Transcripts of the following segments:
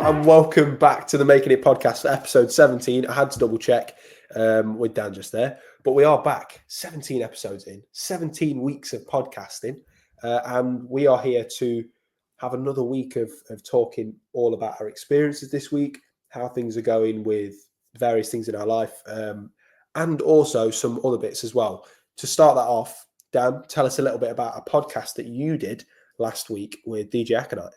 and welcome back to the Making It podcast, episode 17. I had to double check with Dan just there, but we are back 17 episodes in, 17 weeks of podcasting, and we are here to have another week of talking all about our experiences this week, how things are going with various things in our life, and also some other bits as well. To start that off, Dan, tell us a little bit about a podcast that you did last week with DJ Aconite.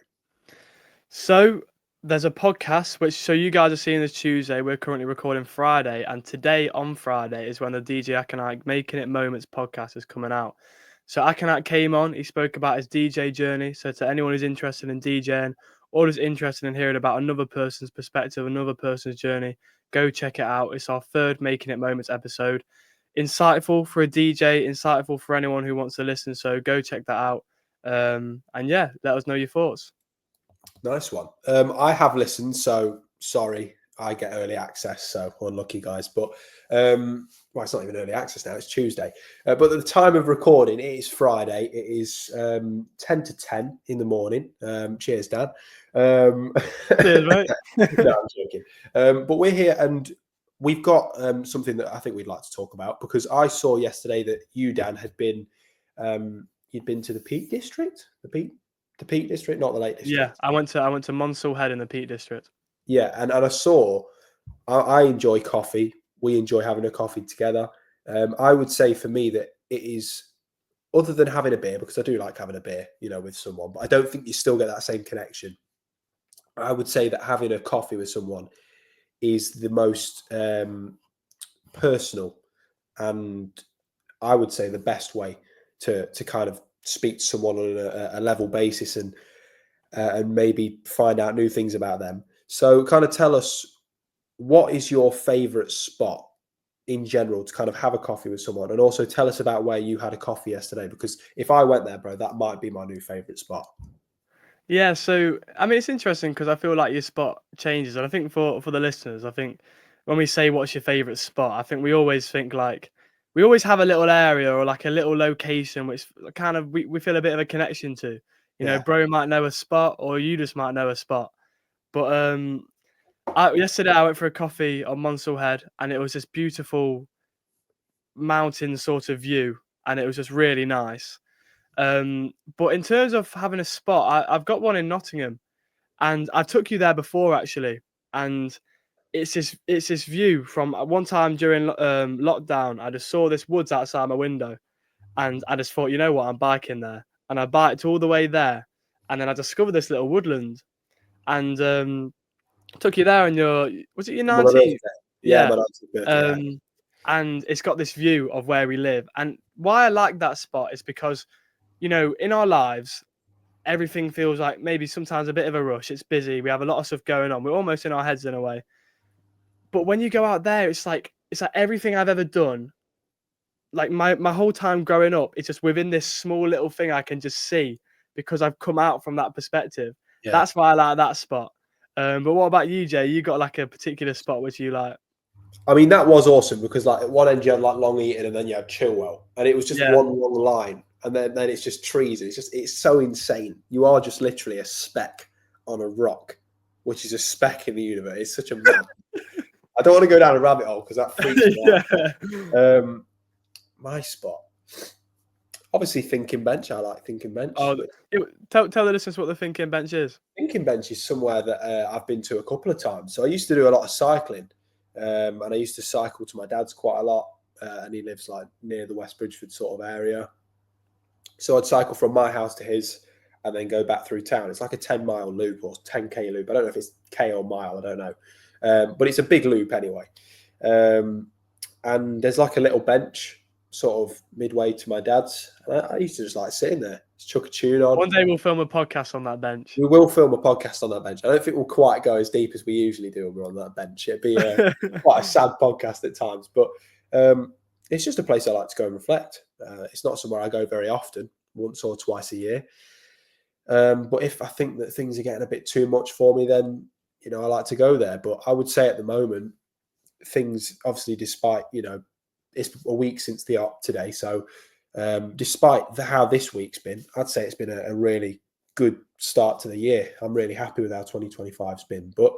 So there's a podcast so you guys are seeing this Tuesday. We're currently recording Friday, and today on Friday is when the DJ Aconite Making It Moments podcast is coming out. So Aconite came on, he spoke about his DJ journey. So to anyone who's interested in DJing or is interested in hearing about another person's perspective, another person's journey, go check it out. It's our third Making It Moments episode. Insightful for a DJ, insightful for anyone who wants to listen. So go check that out. And yeah, let us know your thoughts. Nice one. I have listened, so sorry I get early access, so unlucky guys. But well, it's not even early access now, it's Tuesday. But at the time of recording, it is Friday. It is 10 to 10 in the morning. Cheers, Dan. Cheers, mate. No, I'm joking. But we're here and we've got something that I think we'd like to talk about, because I saw yesterday that you, Dan, had been you'd been to the Peak District, the Peak District, not the Lake District. Yeah, I went to Monsell Head in the Peak District. Yeah, and I saw, I enjoy coffee. We enjoy having a coffee together. I would say for me that it is, other than having a beer, because I do like having a beer, with someone, but I don't think you still get that same connection. I would say that having a coffee with someone is the most personal, and I would say the best way to kind of speak to someone on a level basis and maybe find out new things about them. So kind of tell us, what is your favorite spot in general to kind of have a coffee with someone? And also tell us about where you had a coffee yesterday, because if I went there, bro, that might be my new favorite spot. Yeah, so I mean, it's interesting because I feel like your spot changes, and I think for the listeners, I think when we say what's your favorite spot, I think we always think like we always have a little area or like a little location which kind of we feel a bit of a connection to. Bro might know a spot, or you just might know a spot. But yesterday I went for a coffee on Monsell Head, and it was this beautiful mountain sort of view, and it was just really nice. But in terms of having a spot, I've got one in Nottingham, and I took you there before actually, and it's this view from one time during lockdown. I just saw this woods outside my window, and I just thought, you know what, I'm biking there, and I biked all the way there, and then I discovered this little woodland, and took you there on was it your 19th? Yeah, Yeah. my 19th birthday. And it's got this view of where we live, and why I like that spot is because, in our lives, everything feels like maybe sometimes a bit of a rush. It's busy. We have a lot of stuff going on. We're almost in our heads in a way. But when you go out there, it's like everything I've ever done, like my whole time growing up, it's just within this small little thing I can just see because I've come out from that perspective. Yeah. That's why I like that spot. But what about you, Jay? You got like a particular spot which you like? I mean, that was awesome because like at one end you had like Long Eaton and then you had Chilwell, and it was just one long line, and then it's just trees. It's so insane. You are just literally a speck on a rock, which is a speck in the universe. It's such a mad. I don't want to go down a rabbit hole because that freaks me out. My spot, obviously Thinking Bench. I like Thinking Bench. Oh, tell the listeners what the Thinking Bench is. Thinking Bench is somewhere that I've been to a couple of times. So I used to do a lot of cycling. And I used to cycle to my dad's quite a lot, and he lives like near the West Bridgeford sort of area. So I'd cycle from my house to his and then go back through town. It's like a 10-mile loop or 10K loop. I don't know if it's K or mile, I don't know. But it's a big loop anyway. And there's like a little bench sort of midway to my dad's. And I used to just like sitting there, just chuck a tune on. One day we'll film a podcast on that bench. We will film a podcast on that bench. I don't think we'll quite go as deep as we usually do when we're on that bench. It'd be quite a sad podcast at times, but it's just a place I like to go and reflect. It's not somewhere I go very often, once or twice a year. But if I think that things are getting a bit too much for me, then, I like to go there. But I would say at the moment, things obviously, despite, it's a week since the op today. So despite how this week's been, I'd say it's been a really good start to the year. I'm really happy with how 2025's been. But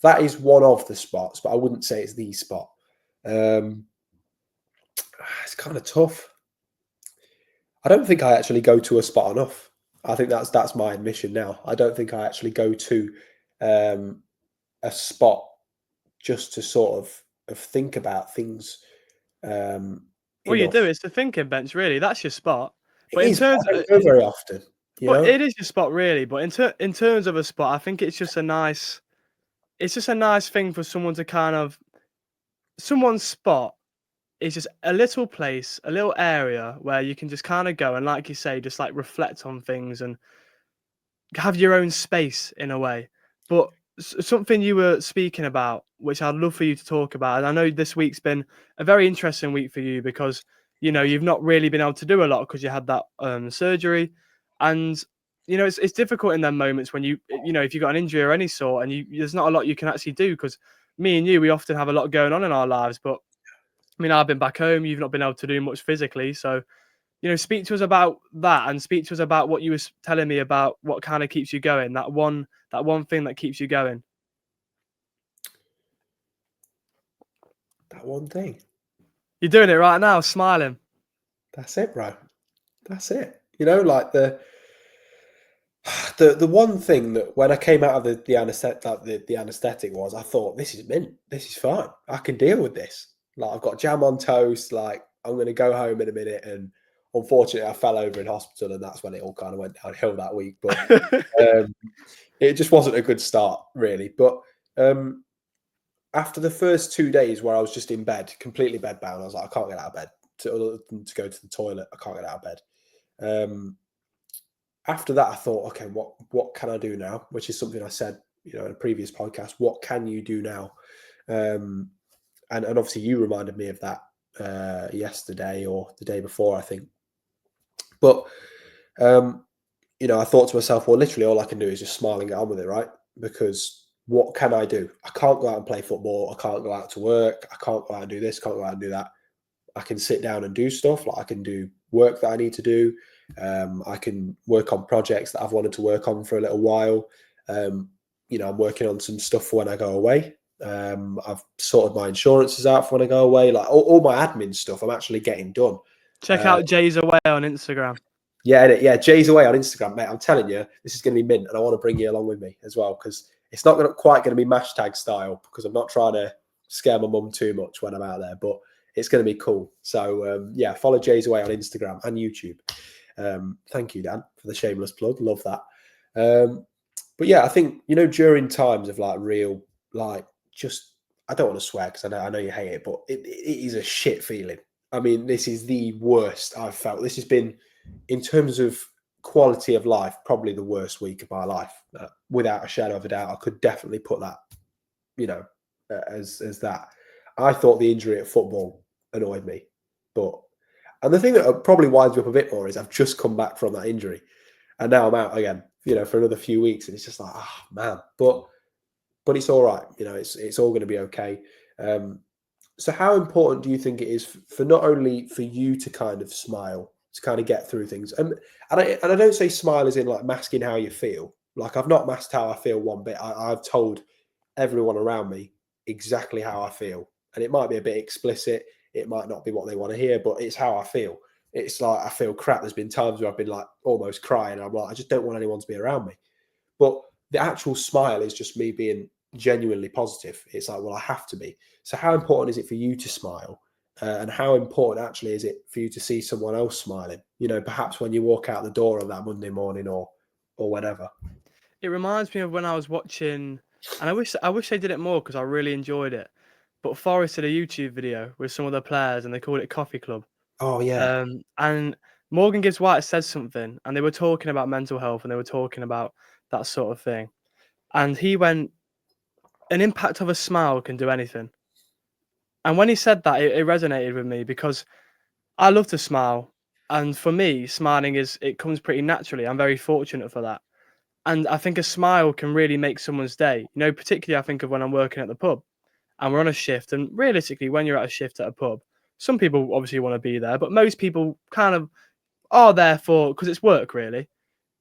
that is one of the spots, but I wouldn't say it's the spot. It's kind of tough. I don't think I actually go to a spot enough. I think that's my admission now. I don't think I actually go to a spot just to sort of think about things What you do enough. is the thinking bench, really. That's your spot. It But in is, but terms, I don't go very often, you but know? it is your spot, really. But in terms of a spot, I think it's just a nice thing for someone to kind of someone's spot is just a little place, a little area where you can just kind of go and, like you say, just like reflect on things and have your own space in a way. But something you were speaking about, which I'd love for you to talk about, and I know this week's been a very interesting week for you because you've not really been able to do a lot because you had that surgery, and it's difficult in them moments when if you got an injury or any sort, and there's not a lot you can actually do because me and you, we often have a lot going on in our lives, but I mean, I've been back home. You've not been able to do much physically, so speak to us about that, and speak to us about what you were telling me about what kind of keeps you going. That one thing that keeps you going. That one thing. You're doing it right now, smiling. That's it, bro. That's it. Like the one thing that when I came out of the anesthetic, like the anesthetic was, I thought, this is mint. This is fine. I can deal with this. Like, I've got jam on toast. Like, I'm going to go home in a minute. And unfortunately, I fell over in hospital, and that's when it all kind of went downhill that week. But it just wasn't a good start, really. But after the first 2 days where I was just in bed, completely bedbound, I was like, I can't get out of bed to go to the toilet. I can't get out of bed. After that, I thought, okay, what can I do now? Which is something I said, in a previous podcast. What can you do now? And obviously, you reminded me of that yesterday or the day before, I think. But I thought to myself, well, literally, all I can do is just smile and get on with it, right? Because what can I do? I can't go out and play football. I can't go out to work. I can't go out and do this. Can't go out and do that. I can sit down and do stuff. Like, I can do work that I need to do. I can work on projects that I've wanted to work on for a little while. I'm working on some stuff for when I go away. I've sorted my insurances out for when I go away. Like, all my admin stuff, I'm actually getting done. Check out Jay's Away on Instagram. Yeah, Jay's Away on Instagram, mate. I'm telling you, this is going to be mint, and I want to bring you along with me as well, because it's not quite going to be hashtag style, because I'm not trying to scare my mum too much when I'm out there, but it's going to be cool. So follow Jay's Away on Instagram and YouTube. Thank you, Dan, for the shameless plug. Love that. But yeah, I think during times of like real, like, just, I don't want to swear because I know you hate it, but it is a shit feeling. I mean, this is the worst I've felt. This has been, in terms of quality of life, probably the worst week of my life, without a shadow of a doubt. I could definitely put that, as that. I thought the injury at football annoyed me, and the thing that probably winds me up a bit more is I've just come back from that injury, and now I'm out again, for another few weeks, and it's just like, oh man, but it's all right, it's all going to be okay. So how important do you think it is for not only for you to kind of smile, to kind of get through things, and I don't say smile as in like masking how you feel. Like, I've not masked how I feel one bit. I've told everyone around me exactly how I feel, and it might be a bit explicit. It might not be what they want to hear, but it's how I feel. It's like, I feel crap. There's been times where I've been like almost crying. I'm like, I just don't want anyone to be around me. But the actual smile is just me being genuinely positive. It's like, well, I have to be. So how important is it for you to smile? And how important actually is it for you to see someone else smiling? Perhaps when you walk out the door on that Monday morning or whenever. It reminds me of when I was watching, and I wish they did it more because I really enjoyed it. But Forest did a YouTube video with some of the players, and they called it Coffee Club. Oh yeah, And Morgan Gibbs White said something, and they were talking about mental health, and they were talking about that sort of thing. And he went, an impact of a smile can do anything. And when he said that, it resonated with me because I love to smile. And for me, smiling it comes pretty naturally. I'm very fortunate for that. And I think a smile can really make someone's day. Particularly I think of when I'm working at the pub and we're on a shift. And realistically, when you're at a shift at a pub, some people obviously want to be there, but most people kind of are there because it's work, really.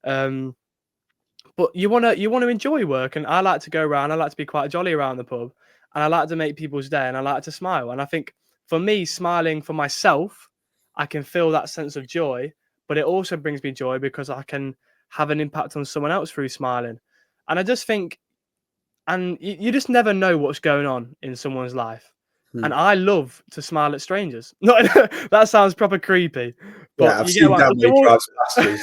But you wanna enjoy work, and I like to go around. I like to be quite jolly around the pub, and I like to make people's day, and I like to smile. And I think for me, smiling for myself, I can feel that sense of joy, but it also brings me joy because I can have an impact on someone else through smiling. And I just think, and you just never know what's going on in someone's life. And Hmm. I love to smile at strangers. Not that sounds proper creepy, Yeah, but I've you get seen what Dan when he drives past you.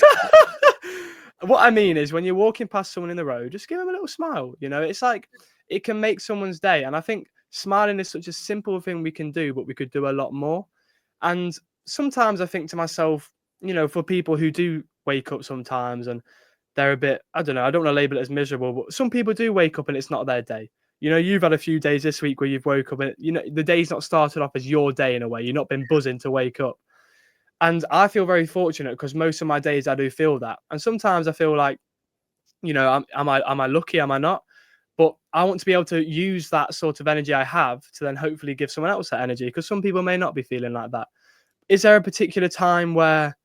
what I mean is when you're walking past someone in the road, just give them a little smile. It's like it can make someone's day. And I think smiling is such a simple thing we can do, but we could do a lot more. And sometimes I think to myself, for people who do wake up sometimes and they're a bit, I don't know, I don't want to label it as miserable, but some people do wake up and it's not their day. You've had a few days this week where you've woke up and the day's not started off as your day in a way. You've not been buzzing to wake up. And I feel very fortunate because most of my days I do feel that. And sometimes I feel like, am I lucky? Am I not? But I want to be able to use that sort of energy I have to then hopefully give someone else that energy because some people may not be feeling like that. Is there a particular time where,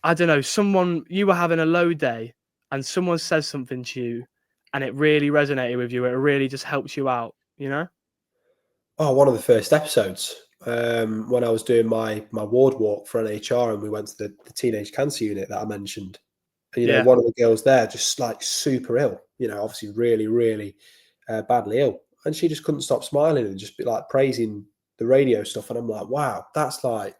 I don't know, you were having a low day and someone says something to you and it really resonated with you? It really just helps you out, you know? Oh, one of the first episodes, when I was doing my ward walk for NHR, and we went to the teenage cancer unit that I mentioned. And, Yeah. one of the girls there just like super ill, obviously really, really badly ill. And she just couldn't stop smiling and just be like praising the radio stuff. And I'm like, wow, that's like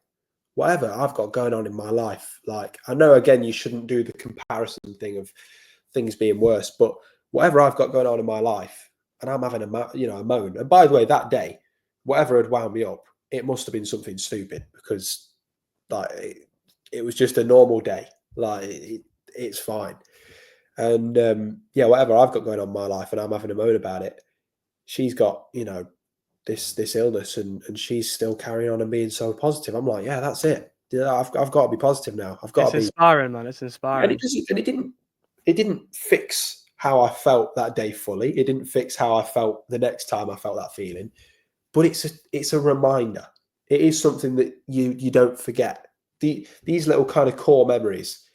whatever I've got going on in my life. Like, I know, again, you shouldn't do the comparison thing of things being worse, but whatever I've got going on in my life, and I'm having a moan. And by the way, that day, whatever had wound me up, it must have been something stupid because like it was just a normal day. Like it's fine. And yeah, whatever I've got going on in my life, and I'm having a moan about it. She's got this illness, and she's still carrying on and being so positive. I'm like, yeah, that's it. Yeah, I've got to be positive now. I've got It's to be. inspiring, man. It's And it inspiring. doesn't. And it didn't fix how I felt that day fully. It didn't fix how I felt the next time I felt that feeling. But it's a reminder. It is something that you don't forget. These little kind of core memories.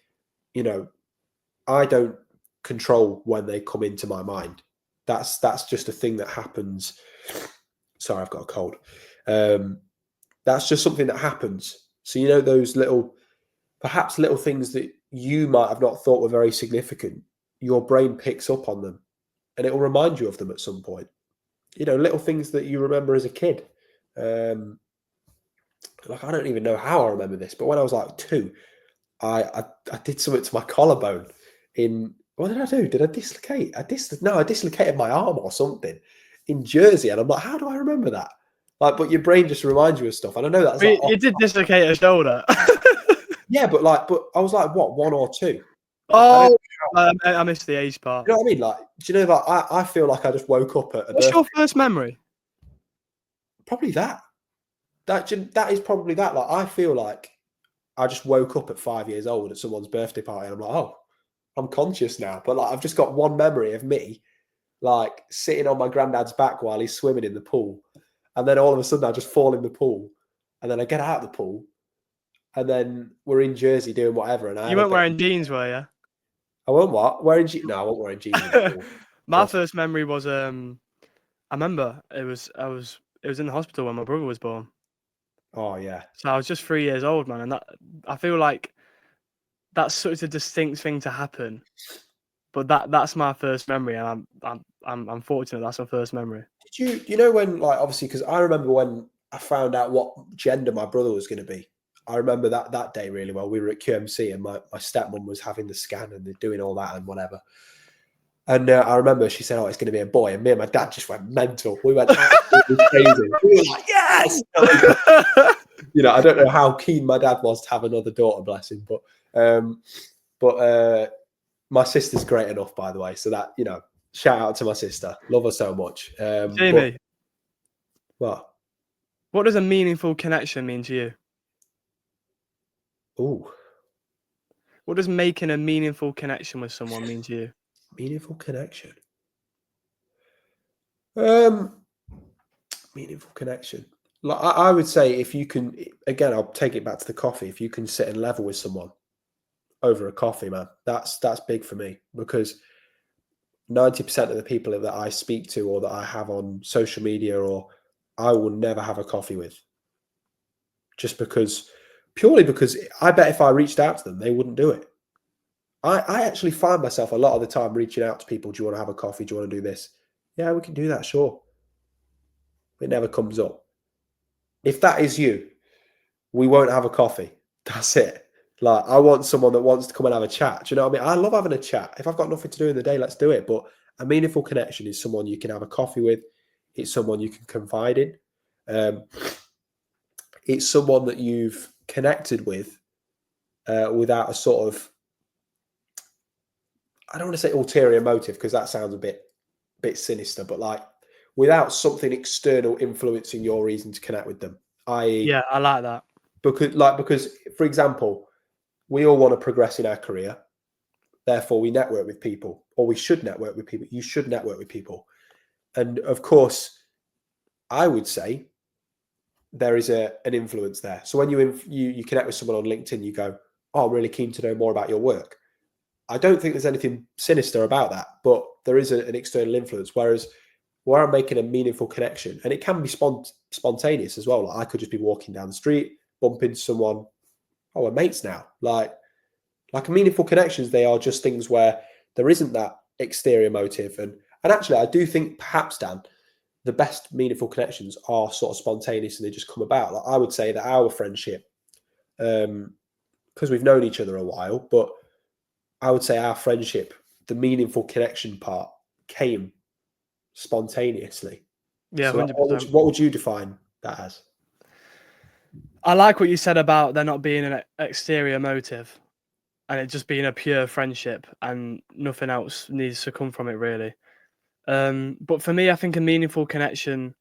I don't control when they come into my mind. That's just a thing that happens. Sorry, I've got a cold. That's just something that happens. So those perhaps little things that you might have not thought were very significant, your brain picks up on them, and it will remind you of them at some point. Little things that you remember as a kid. Like, I don't even know how I remember this, but when I was like 2, I did something to my collarbone. What did I do? Did I dislocate? I dislocated my arm or something in Jersey, and I'm like, how do I remember that? Like, but your brain just reminds you of stuff, and I know that's But like, you did dislocate a shoulder. yeah, but I was like, what, 1 or 2? I don't. Oh, I missed the age part. You know what I mean? Like, do you know that I feel like I just woke up at a What's your birthday. first memory? Probably that. That is probably that. Like, I feel like I just woke up at 5 years old at someone's birthday party, and I'm like, oh, I'm conscious now. But like, I've just got one memory of me, like sitting on my granddad's back while he's swimming in the pool, and then all of a sudden I just fall in the pool, and then I get out of the pool, and then we're in Jersey doing whatever, and I You have a weren't bit. wearing jeans, were you? I won't what wearing jeans. No, I won't wearing jeans in the pool. My Trust me. first memory was I remember it was in the hospital when my brother was born. Oh yeah. So I was just 3 years old, man, and that I feel like that's such a distinct thing to happen. But that's my first memory, and I'm fortunate that's my first memory. Did you know when, like, obviously, because I remember when I found out what gender my brother was going to be. I remember that day really well. We were at QMC, and my stepmom was having the scan, and they're doing all that and whatever. And I remember she said, "Oh, it's going to be a boy," and me and my dad just went mental. We went absolutely crazy. We were like, "Yes!" I don't know how keen my dad was to have another daughter, bless him, but my sister's great enough, by the way. So that, shout out to my sister, love her so much. But Jamie, well, what does a meaningful connection mean to you? ooh, What does making a meaningful connection with someone mean to you? meaningful connection. Um, Meaningful connection. Like, I would say, if you can, again, I'll take it back to the coffee. If you can sit and level with someone, over a coffee, man. That's big for me, because 90% of the people that I speak to or that I have on social media, or I will never have a coffee with, just purely because I bet if I reached out to them, they wouldn't do it. I actually find myself a lot of the time reaching out to people. Do you want to have a coffee? Do you want to do this? Yeah, we can do that. Sure. It never comes up. If that is you, we won't have a coffee. That's it. Like, I want someone that wants to come and have a chat. Do you know what I mean? I love having a chat. If I've got nothing to do in the day, let's do it. But a meaningful connection is someone you can have a coffee with. It's someone you can confide in. It's someone that you've connected with without a sort of, I don't want to say ulterior motive, because that sounds a bit sinister, but like without something external influencing your reason to connect with them. Yeah, I like that. Because for example, we all want to progress in our career. Therefore, we network with people, or we should network with people. You should network with people. And of course, I would say there is an influence there. So when you connect with someone on LinkedIn, you go, "Oh, I'm really keen to know more about your work." I don't think there's anything sinister about that, but there is an external influence. Whereas where I'm making a meaningful connection, and it can be spontaneous as well. Like, I could just be walking down the street, bump into someone. Oh, we're mates now. Like meaningful connections, they are just things where there isn't that exterior motive. And actually, I do think perhaps, Dan, the best meaningful connections are sort of spontaneous and they just come about. Like, I would say that our friendship, because we've known each other a while, but I would say our friendship, the meaningful connection part, came spontaneously. Yeah, So 100%. what would you define that as? I like what you said about there not being an exterior motive and it just being a pure friendship and nothing else needs to come from it, really. But for me, I think a meaningful connection.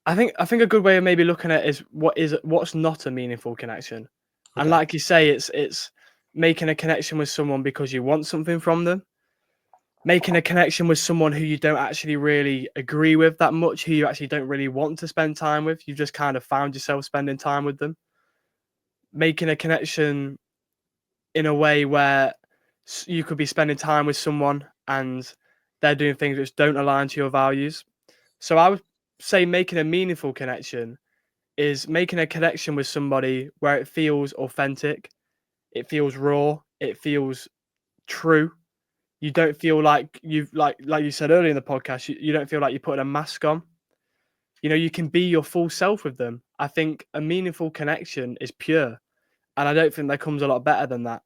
I think a good way of maybe looking at it is what's not a meaningful connection, and Okay. like you say, it's making a connection with someone because you want something from them, making a connection with someone who you don't actually really agree with that much, who you actually don't really want to spend time with. You've just kind of found yourself spending time with them, making a connection in a way where you could be spending time with someone and they're doing things which don't align to your values. So I would say making a meaningful connection is making a connection with somebody where it feels authentic, it feels raw, it feels true. You don't feel like you've like you said earlier in the podcast, you don't feel like you're putting a mask on. You know, you can be your full self with them. I think a meaningful connection is pure, and I don't think there comes a lot better than that.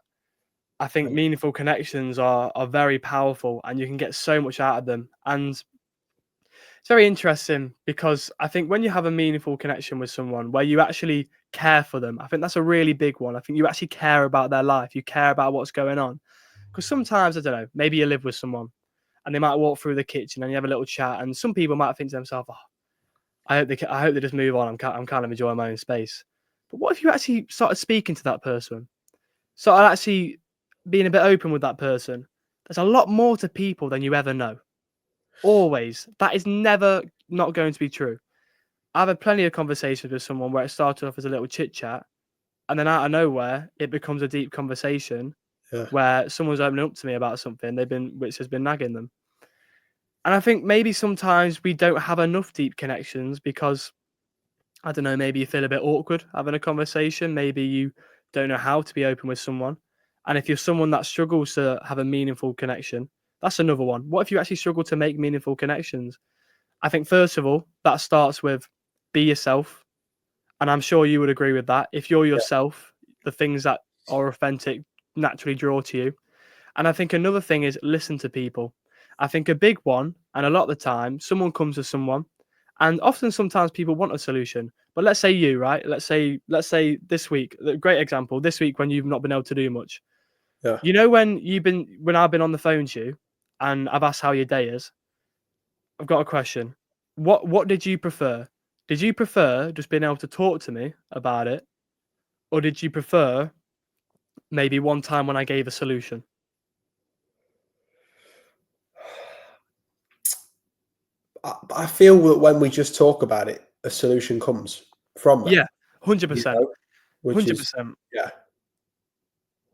I think meaningful connections are very powerful and you can get so much out of them. And it's very interesting because I think when you have a meaningful connection with someone where you actually care for them, I think that's a really big one. I think you actually care about their life, you care about what's going on. Because sometimes, I don't know, maybe you live with someone and they might walk through the kitchen and you have a little chat, and some people might think to themselves, "Oh, I hope they just move on. I'm kind of enjoying my own space." But what if you actually started speaking to that person? Started actually being a bit open with that person? There's a lot more to people than you ever know. Always. That is never not going to be true. I've had plenty of conversations with someone where it started off as a little chit chat, and then out of nowhere, it becomes a deep conversation Yeah. where someone's opening up to me about something which has been nagging them. And I think maybe sometimes we don't have enough deep connections because I don't know, maybe you feel a bit awkward having a conversation. Maybe you don't know how to be open with someone. And if you're someone that struggles to have a meaningful connection, that's another one. What if you actually struggle to make meaningful connections? I think, first of all, that starts with be yourself. And I'm sure you would agree with that. If you're Yeah. yourself, the things that are authentic naturally draw to you. And I think another thing is listen to people. I think a big one, and a lot of the time, someone comes to someone, and often sometimes people want a solution. But let's say you, right? Let's say this week, a great example, this week when you've not been able to do much. Yeah. You know when I've been on the phone to you and I've asked how your day is, I've got a question. What did you prefer? Did you prefer just being able to talk to me about it? Or did you prefer maybe one time when I gave a solution? I feel that when we just talk about it, a solution comes from that, Yeah, you 100%. know, which is, 100%. yeah.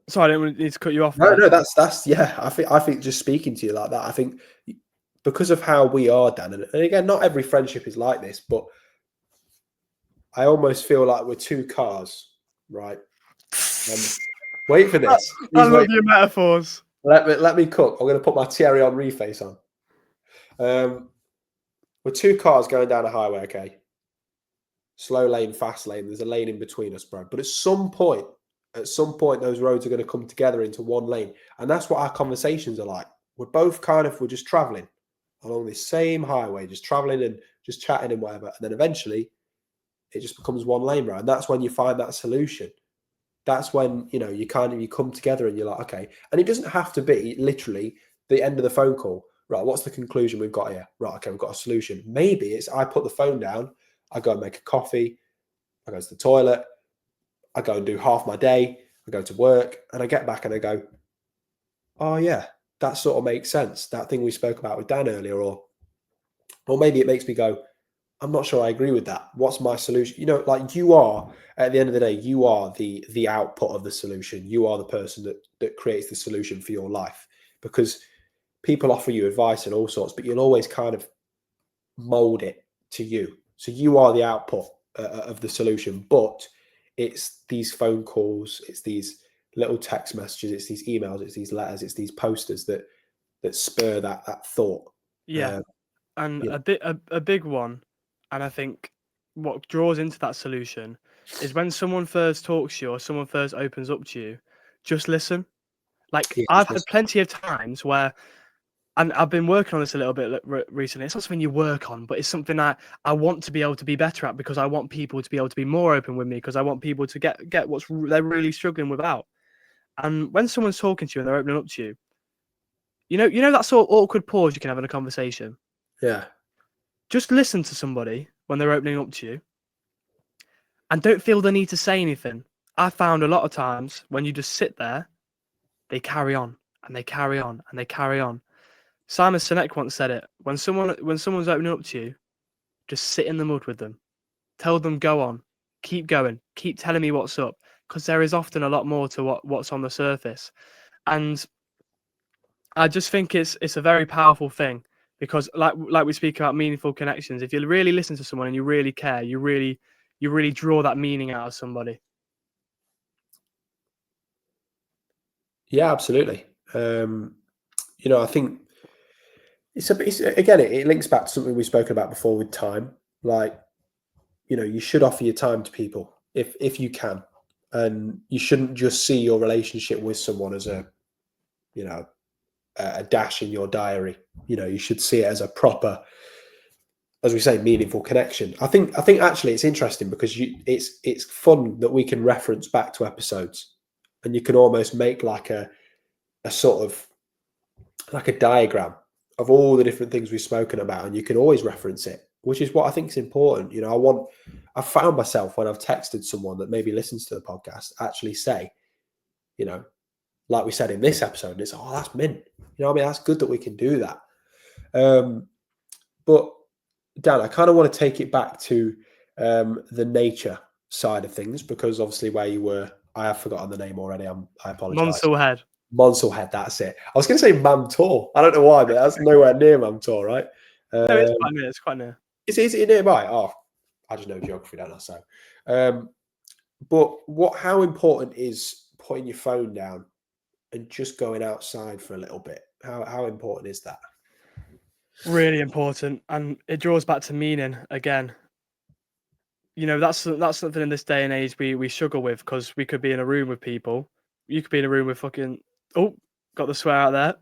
Sorry, I didn't need to cut you off No, there. no, that's yeah. I think just speaking to you like that, I think because of how we are, Dan, and again, not every friendship is like this, but I almost feel like we're two cars, right? Wait for this. I Please love wait. your metaphors. Let me cook. I'm going to put my Thierry Henry face on. We're two cars going down a highway, okay? Slow lane, fast lane. There's a lane in between us, bro. But at some point, those roads are going to come together into one lane. And that's what our conversations are like. We're just traveling along this same highway, just traveling and just chatting and whatever. And then eventually it just becomes one lane, bro. And that's when you find that solution. That's when, you come together and you're like, okay. And it doesn't have to be literally the end of the phone call. Right, what's the conclusion we've got here? Right, okay, we've got a solution. Maybe it's I put the phone down, I go and make a coffee, I go to the toilet, I go and do half my day, I go to work, and I get back and I go, oh yeah, that sort of makes sense. That thing we spoke about with Dan earlier, or maybe it makes me go, I'm not sure I agree with that. What's my solution? Like you are, at the end of the day, you are the output of the solution. You are the person that creates the solution for your life, because people offer you advice and all sorts, but you'll always kind of mold it to you. So you are the output of the solution, but it's these phone calls, it's these little text messages, it's these emails, it's these letters, it's these posters that spur that thought. Yeah, and Yeah, a big one, and I think what draws into that solution is when someone first talks to you or someone first opens up to you, just listen. Like yeah, I've had plenty of times where, and I've been working on this a little bit recently. It's not something you work on, but it's something I want to be able to be better at, because I want people to be able to be more open with me, because I want people to get they're really struggling without. And when someone's talking to you and they're opening up to you, you know that sort of awkward pause you can have in a conversation. yeah, Just listen to somebody when they're opening up to you, and don't feel the need to say anything. I found a lot of times when you just sit there, they carry on and they carry on and they carry on. Simon Sinek once said it: when someone's opening up to you, just sit in the mud with them. Tell them go on, keep going, keep telling me what's up, because there is often a lot more to what's on the surface. And I just think it's a very powerful thing, because like we speak about meaningful connections. If you really listen to someone and you really care, you really draw that meaning out of somebody. yeah, absolutely. I think it's again, it links back to something we've spoken about before with time. Like, you should offer your time to people if you can, and you shouldn't just see your relationship with someone as you know a dash in your diary. You should see it as a proper, as we say, meaningful connection. I think actually it's interesting because it's fun that we can reference back to episodes, and you can almost make like a sort of like a diagram of all the different things we've spoken about, and you can always reference it, which is what I think is important. I've found myself when I've texted someone that maybe listens to the podcast actually say, you know, like we said in this episode, and it's, oh, that's mint. What I mean? That's good that we can do that. But Dan, I kind of want to take it back to the nature side of things, because obviously where you were, I have forgotten the name already. I apologize. Monsell Head. Monselhead, that's it. I was going to say Mamtor. I don't know why, but that's nowhere near Mamtor, right? No, it's quite near. It's quite near. Is it nearby? Oh, I just know geography, don't I? So, but how important is putting your phone down and just going outside for a little bit? How important is that? Really important, and it draws back to meaning again. That's something in this day and age we struggle with, because we could be in a room with people. You could be in a room with fucking. Oh, got the swear out there.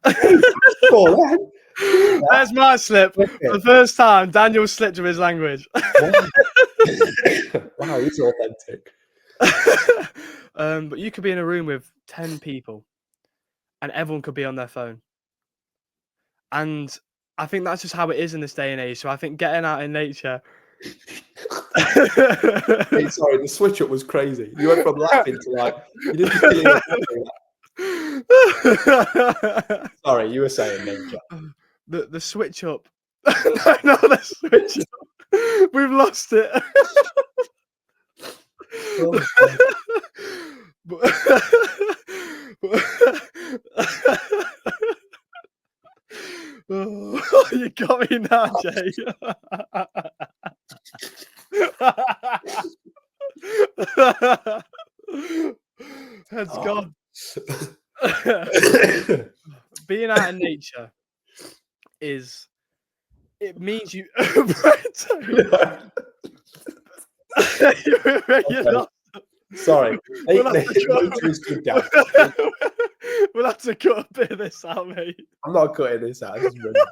Go on, then. There's my slip. For the first time, Daniel slipped with his language. Wow, wow, he's authentic. But you could be in a room with 10 people, and everyone could be on their phone. And I think that's just how it is in this day and age. So I think getting out in nature. Hey, sorry, the switch up was crazy. You went from laughing to like you didn't feel it. Sorry, you were saying nature. The switch up. No, the switch up. We've lost it. Oh, but Oh, you got me now, Jay. Head's Oh. gone. Being out in nature it means you you Okay. lost. Sorry. We'll have to Nature is good, Dad. cut, we'll have to cut a bit of this out, mate. I'm not cutting this out. This is brilliant.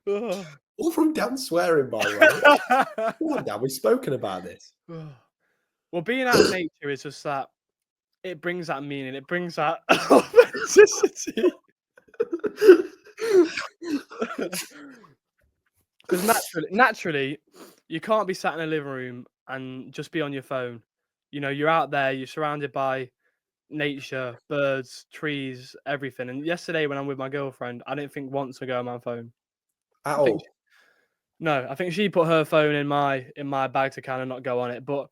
Oh. All from Dan swearing, by the way. Come on, Dan. We've spoken about this. Well, being out in nature is just that it brings that meaning, it brings that authenticity. Because naturally, you can't be sat in a living room and just be on your phone. You know, you're out there, you're surrounded by nature, birds, trees, everything. And yesterday, when I'm with my girlfriend, I didn't think once to go on my phone. At I think all. no, I think she put her phone in my bag to kind of not go on it. But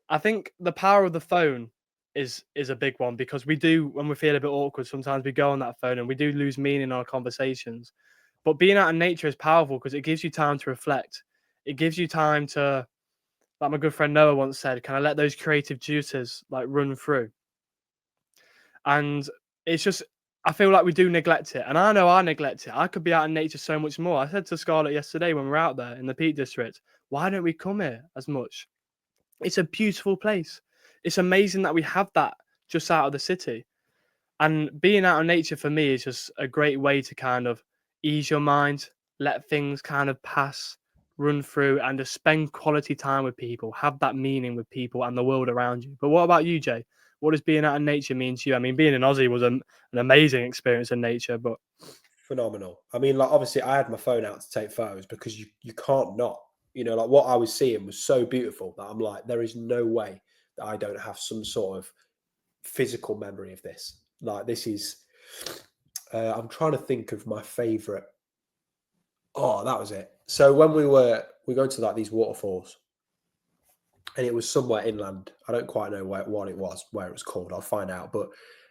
I think the power of the phone is a big one because we do when we feel a bit awkward. Sometimes we go on that phone and we do lose meaning in our conversations. But being out in nature is powerful because it gives you time to reflect. It gives you time to, like my good friend Noah once said, kind of let those creative juices like run through. And it's just, I feel like we do neglect it. And I know I neglect it. I could be out in nature so much more. I said to Scarlett yesterday when we were out there in the Peak District, why don't we come here as much? It's a beautiful place. It's amazing that we have that just out of the city. And being out in nature for me is just a great way to kind of ease your mind, let things kind of pass, run through, and just spend quality time with people, have that meaning with people and the world around you. But what about you, Jay? What does being out in nature mean to you? I mean, being in Aussie was an amazing experience in nature, but Phenomenal. I mean, like obviously I had my phone out to take photos because you can't not. You know, like what I was seeing was so beautiful that I'm like, there is no way that I don't have some sort of physical memory of this. Like this is I'm trying to think of my favorite. Oh, that was it. So when we going to like these waterfalls and it was somewhere inland. I don't quite know what it was, where it was called. I'll find out. But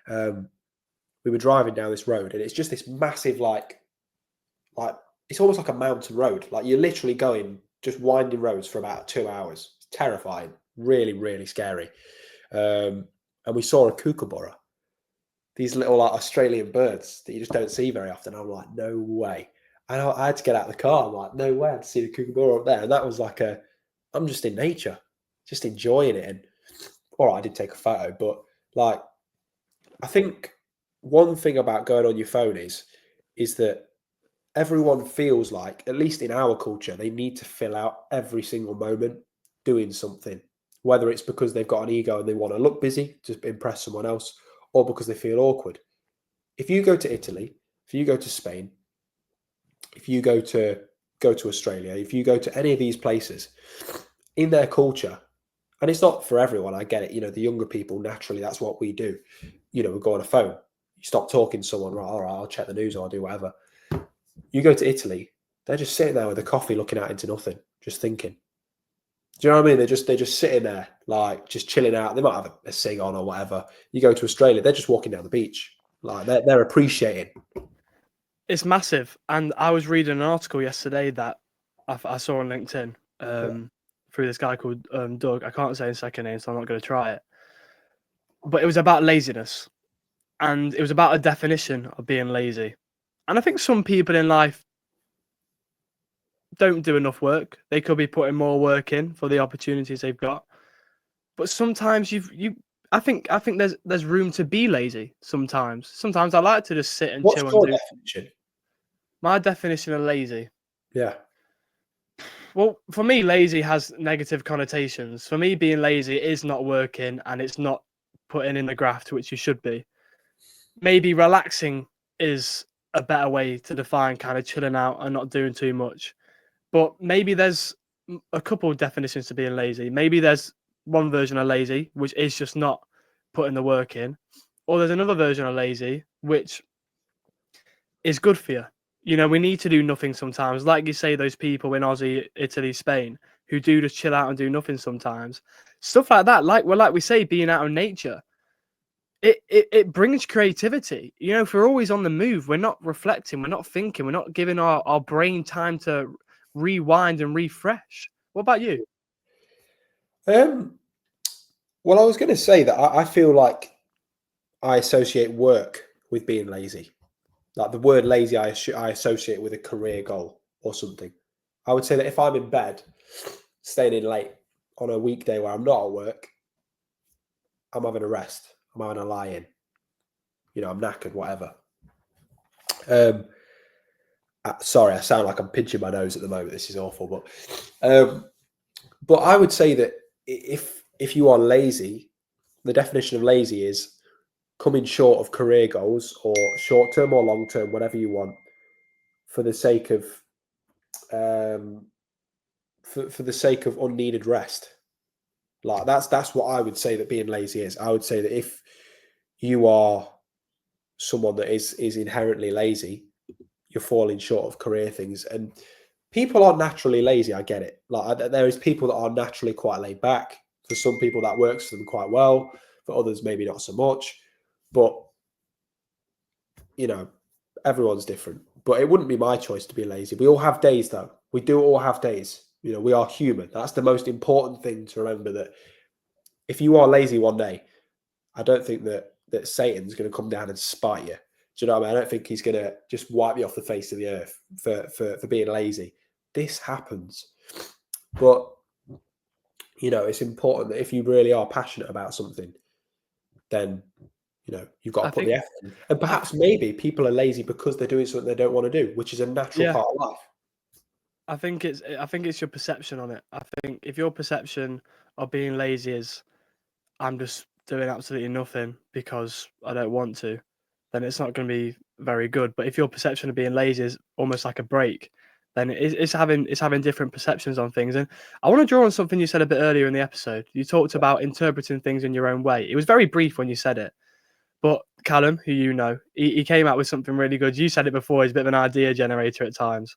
um, we were driving down this road, and it's just this massive, like it's almost like a mountain road. Like you're literally going just winding roads for about 2 hours. It's terrifying, really, really scary. And we saw a kookaburra, these little like Australian birds that you just don't see very often. I'm like, no way. And I had to get out of the car. I'm like, no way. I'd see the kookaburra up there, and that was like I'm just in nature, just enjoying it. And all right, I did take a photo, but like, I think one thing about going on your phone is that everyone feels like, at least in our culture, they need to fill out every single moment doing something, whether it's because they've got an ego and they want to look busy to impress someone else, or because they feel awkward. If you go to Italy, if you go to Spain, if you go to Australia, if you go to any of these places, in their culture, and it's not for everyone, I get it. You know, the younger people, naturally, that's what we do. You know, we go on a phone, you stop talking to someone, right? All right, I'll check the news or I'll do whatever. You go to Italy, they're just sitting there with a coffee, looking out into nothing, just thinking. Do you know what I mean? They're just sitting there, like just chilling out. They might have a cig on or whatever. You go to Australia, they're just walking down the beach, like they're appreciating. it's massive. And I was reading an article yesterday that I saw on LinkedIn through this guy called Doug. I can't say his second name, so I'm not going to try it. But it was about laziness. And it was about a definition of being lazy. And I think some people in life don't do enough work. They could be putting more work in for the opportunities they've got. But sometimes I think there's room to be lazy sometimes. Sometimes I like to just sit and What's chill and your do. definition? My definition of lazy. Yeah. Well, for me, lazy has negative connotations. For me, being lazy is not working and it's not putting in the graft, which you should be. Maybe relaxing is a better way to define kind of chilling out and not doing too much. But maybe there's a couple of definitions to being lazy. Maybe there's one version of lazy, which is just not putting the work in. Or there's another version of lazy, which is good for you. You know, we need to do nothing sometimes. Like you say, those people in Aussie, Italy, Spain, who do just chill out and do nothing sometimes. Stuff like that, like we say, being out in nature. it brings creativity. You know, if we're always on the move, we're not reflecting, we're not thinking, we're not giving our brain time to rewind and refresh. What about you? Um, well, I was going to say that I feel like I associate work with being lazy. Like the word lazy, I associate with a career goal or something. I would say that if I'm in bed, staying in late on a weekday where I'm not at work, I'm having a rest. I'm having a lie in. You know, I'm knackered, whatever. Um, sorry, I sound like I'm pinching my nose at the moment. This is awful, but I would say that if you are lazy, the definition of lazy is coming short of career goals or short term or long term, whatever you want, for the sake of um, for the sake of unneeded rest. Like that's what I would say that being lazy is. I would say that if you are someone that is inherently lazy, you're falling short of career things. And people are naturally lazy. I get it. Like there is people that are naturally quite laid back. For some people, that works for them quite well. For others, maybe not so much. But you know, everyone's different. But it wouldn't be my choice to be lazy. We all have days, though. We do all have days. You know, we are human. That's the most important thing to remember. That if you are lazy one day, I don't think that Satan's going to come down and spite you. Do you know what I mean? I don't think he's going to just wipe you off the face of the earth for being lazy. This happens, but you know, it's important that if you really are passionate about something, then you know you've got I to put the think, effort in. And I, perhaps maybe people are lazy because they're doing something they don't want to do, which is a natural yeah, part of life. I think it's your perception on it. I think if your perception of being lazy is I'm just doing absolutely nothing because I don't want to, then it's not going to be very good. But if your perception of being lazy is almost like a break, then it's having different perceptions on things. And I want to draw on something you said a bit earlier in the episode. You talked about interpreting things in your own way. It was very brief when you said it, but Callum, who you know, he came out with something really good. You said it before. He's a bit of an idea generator at times.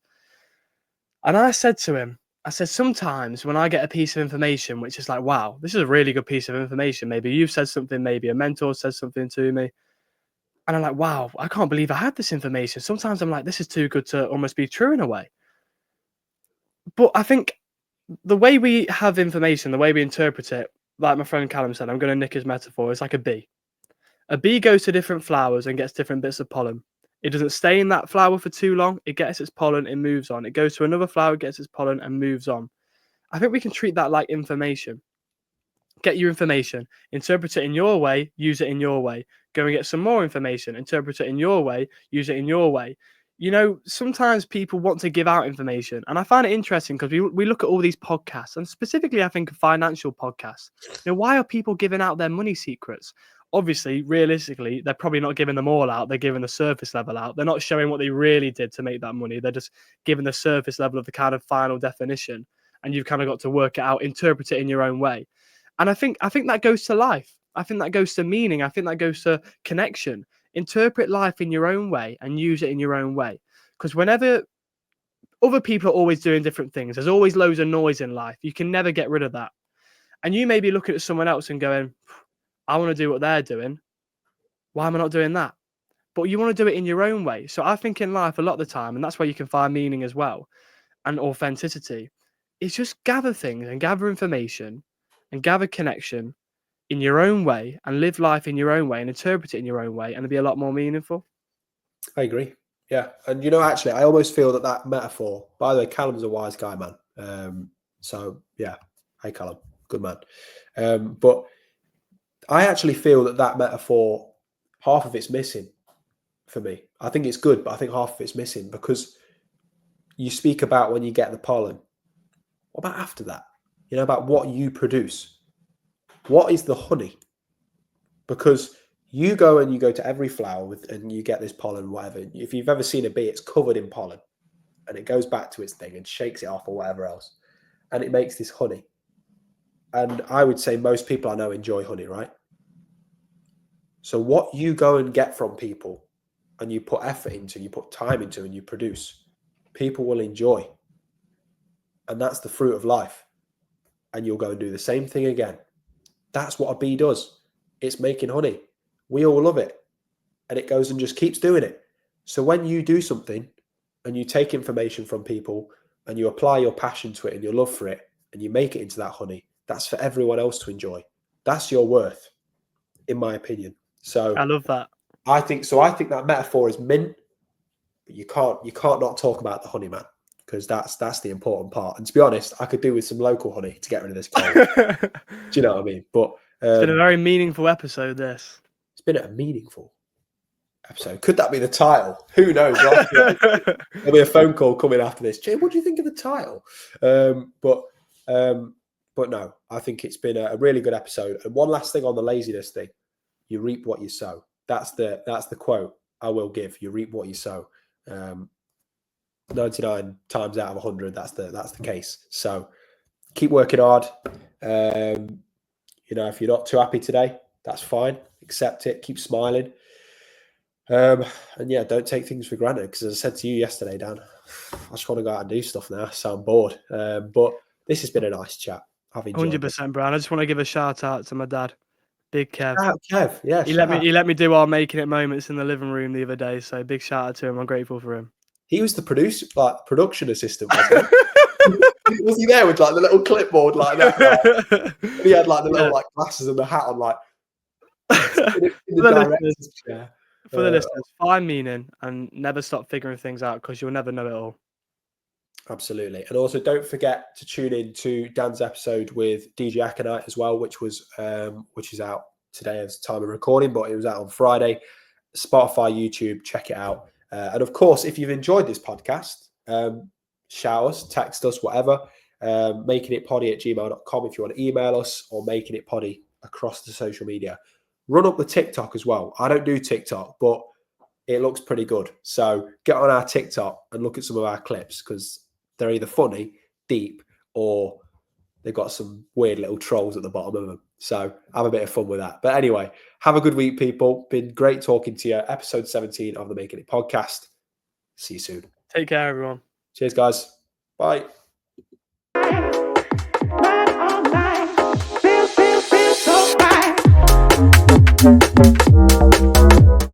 And I said to him, I said, sometimes when I get a piece of information, which is like, wow, this is a really good piece of information. Maybe you've said something, maybe a mentor said something to me. And I'm like, wow, I can't believe I had this information. Sometimes I'm like, this is too good to almost be true in a way. But I think the way we have information, the way we interpret it, like my friend Callum said, I'm going to nick his metaphor, it's like a bee. A bee goes to different flowers and gets different bits of pollen. It doesn't stay in that flower for too long. It gets its pollen, it moves on. It goes to another flower, gets its pollen, and moves on. I think we can treat that like information. Get your information, interpret it in your way, use it in your way. Go and get some more information, interpret it in your way, use it in your way. You know, sometimes people want to give out information, and I find it interesting because we look at all these podcasts, and specifically, I think financial podcasts. You know, why are people giving out their money secrets? Obviously, realistically, they're probably not giving them all out. They're giving the surface level out. They're not showing what they really did to make that money. They're just giving the surface level of the kind of final definition, and you've kind of got to work it out, interpret it in your own way. And I think that goes to life. I think that goes to meaning. I think that goes to connection. Interpret life in your own way and use it in your own way. Because whenever other people are always doing different things, there's always loads of noise in life. You can never get rid of that. And you may be looking at someone else and going, I want to do what they're doing. Why am I not doing that? But you want to do it in your own way. So I think in life, a lot of the time, and that's where you can find meaning as well and authenticity, is just gather things and gather information and gather connection in your own way and live life in your own way and interpret it in your own way, and it'll be a lot more meaningful. I agree. Yeah, and you know, actually, I almost feel that metaphor. By the way, Callum's a wise guy, man. So yeah, hey Callum, good man. But I actually feel that metaphor, half of it's missing for me. I think it's good, but I think half of it's missing because you speak about when you get the pollen. What about after that? You know, about what you produce. What is the honey? Because you go to every flower and you get this pollen, whatever. If you've ever seen a bee, it's covered in pollen, and it goes back to its thing and shakes it off or whatever else, and it makes this honey. And I would say most people I know enjoy honey, right? So what you go and get from people, and you put effort into, you put time into, and you produce, people will enjoy, and that's the fruit of life. And you'll go and do the same thing again. That's what a bee does. It's making honey. we all love it. And it goes and just keeps doing it. So when you do something and you take information from people and you apply your passion to it and your love for it and you make it into that honey, that's for everyone else to enjoy. That's your worth, in my opinion. So I love that. I think that metaphor is mint, but you can't not talk about the honey, man, because that's the important part. And to be honest, I could do with some local honey to get rid of this cold. Do you know what I mean? But it's been a very meaningful episode, this. It's been a meaningful episode. Could that be the title? Who knows? Right? There'll be a phone call coming after this. Jay, what do you think of the title? But no, I think it's been a really good episode. And one last thing on the laziness thing: you reap what you sow. That's the quote I will give. You reap what you sow. 99 times out of 100, that's the case. So keep working hard. If you're not too happy today, that's fine. Accept it. Keep smiling. And yeah, don't take things for granted, because as I said to you yesterday, Dan, I just want to go out and do stuff now, so I'm bored. But this has been a nice chat. I've enjoyed 100%, Brian. I just want to give a shout out to my dad, Big Kev. Shout out, Kev. Yeah, he let me do our making it moments in the living room the other day. So big shout out to him. I'm grateful for him. He was the production assistant, wasn't he? Was he there with like the little clipboard like that? Like, he had like the little like glasses and the hat on, like in the director's chair. For the listeners, find meaning and never stop figuring things out, because you'll never know it all. Absolutely. And also don't forget to tune in to Dan's episode with DJ Aconite as well, which is out today as time of recording, but it was out on Friday. Spotify, YouTube, check it out. And of course, if you've enjoyed this podcast, shout us, text us, whatever. makingitpoddy@gmail.com if you want to email us, or makingitpoddy across the social media. Run up the TikTok as well. I don't do TikTok, but it looks pretty good. So get on our TikTok and look at some of our clips, because they're either funny, deep, or they've got some weird little trolls at the bottom of them. So have a bit of fun with that. But anyway, have a good week, people. Been great talking to you. Episode 17 of the Making It podcast. See you soon. Take care, everyone. Cheers, guys. Bye. Right all night. Feel so right.